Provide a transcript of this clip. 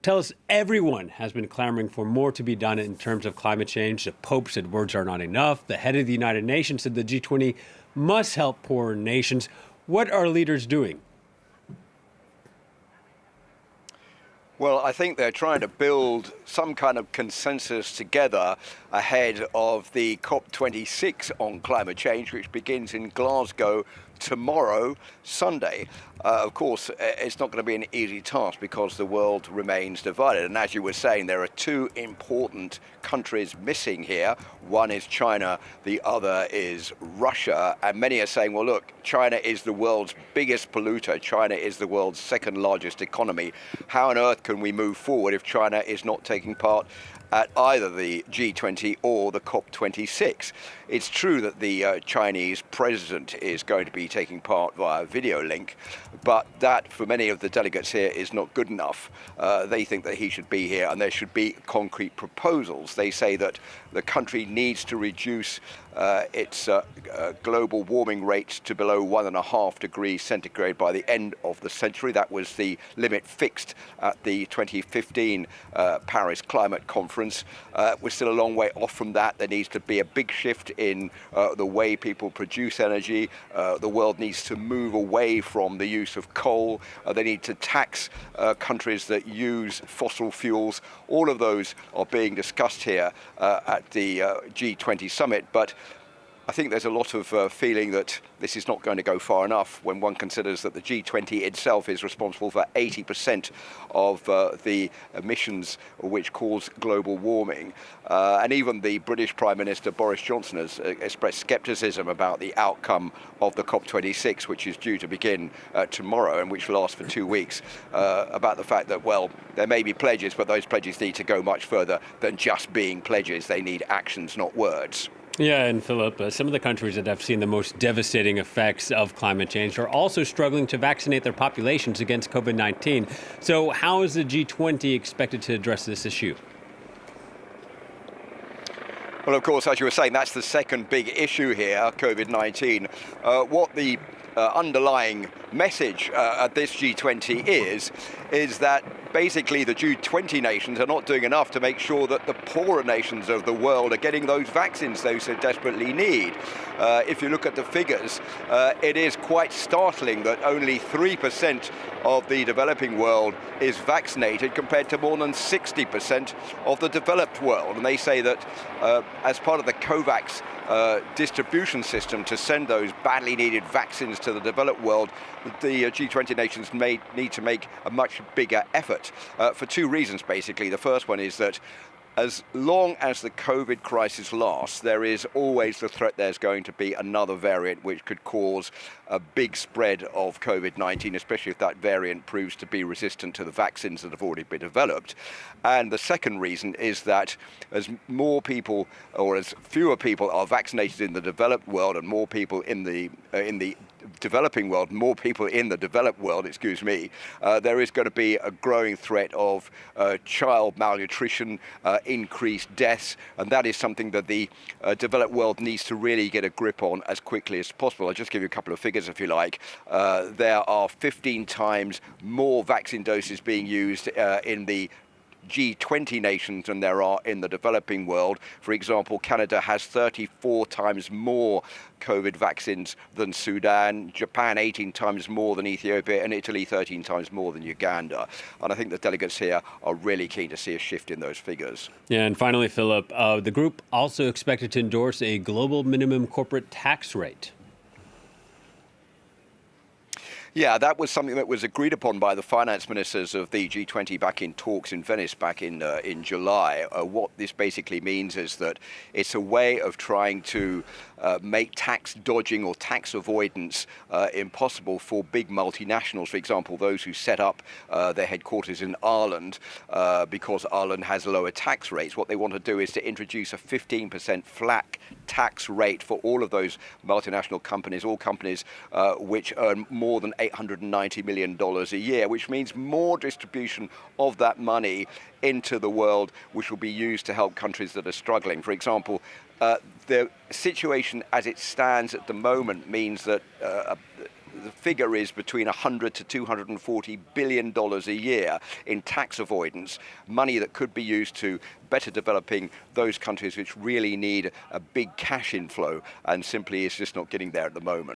Tell us, everyone has been clamoring for more to be done in terms of climate change. The Pope said words are not enough. The head of the United Nations said the G20 must help poorer nations. What are leaders doing? Well, I think they're trying to build some kind of consensus together ahead of the COP26 on climate change, which begins in Glasgow tomorrow, Sunday. Of course, it's not going to be an easy task because the world remains divided. And as you were saying, there are two important countries missing here. One is China, the other is Russia. And many are saying, well, look, China is the world's biggest polluter. China is the world's second largest economy. How on earth can we move forward if China is not taking part at either the G20 or the COP26? It's true that the Chinese president is going to be taking part via video link, but that for many of the delegates here is not good enough. They think that he should be here and there should be concrete proposals. They say that the country needs to reduce its global warming rate to below 1.5 degrees centigrade by the end of the century. That was the limit fixed at the 2015 Paris Climate Conference. We're still a long way off from that. There needs to be a big shift in the way people produce energy. The world needs to move away from the use of coal. They need to tax countries that use fossil fuels. All of those are being discussed here at the G20 summit, but I think there's a lot of feeling that this is not going to go far enough when one considers that the G20 itself is responsible for 80% of the emissions which cause global warming. And even the British Prime Minister Boris Johnson has expressed scepticism about the outcome of the COP26, which is due to begin tomorrow and which lasts for 2 weeks, about the fact that, well, there may be pledges, but those pledges need to go much further than just being pledges. They need actions, not words. Yeah, and Philip, some of the countries that have seen the most devastating effects of climate change are also struggling to vaccinate their populations against COVID-19. So how is the G20 expected to address this issue? Well, of course, as you were saying, that's the second big issue here, COVID-19. What the underlying message at this G20 is that basically the G20 nations are not doing enough to make sure that the poorer nations of the world are getting those vaccines they so desperately need. If you look at the figures, it is quite startling that only 3% of the developing world is vaccinated compared to more than 60% of the developed world. And they say that as part of the COVAX distribution system to send those badly needed vaccines to the developed world, the G20 nations may need to make a much bigger effort for two reasons, basically. The first one is that as long as the COVID crisis lasts, there is always the threat there's going to be another variant which could cause a big spread of COVID-19, especially if that variant proves to be resistant to the vaccines that have already been developed. And the second reason is that as more people, or as fewer people are vaccinated in the developed world and more people in the developing world, more people in the developed world, there is going to be a growing threat of child malnutrition, increased deaths, and that is something that the developed world needs to really get a grip on as quickly as possible. I'll just give you a couple of figures if you like. There are 15 times more vaccine doses being used in the G20 nations than there are in the developing world. For example, Canada has 34 times more COVID vaccines than Sudan, Japan 18 times more than Ethiopia, and Italy 13 times more than Uganda. And I think the delegates here are really keen to see a shift in those figures. Yeah, and finally, Philip, the group also expected to endorse a global minimum corporate tax rate. Yeah, that was something that was agreed upon by the finance ministers of the G20 back in talks in Venice back in July. What this basically means is that it's a way of trying to make tax dodging or tax avoidance impossible for big multinationals. For example, those who set up their headquarters in Ireland because Ireland has lower tax rates. What they want to do is to introduce a 15% flat tax rate for all of those multinational companies, all companies which earn more than $890 million a year, which means more distribution of that money into the world, which will be used to help countries that are struggling. For example, the situation as it stands at the moment means that the figure is between 100 to 240 billion dollars a year in tax avoidance, money that could be used to better developing those countries which really need a big cash inflow and simply is just not getting there at the moment.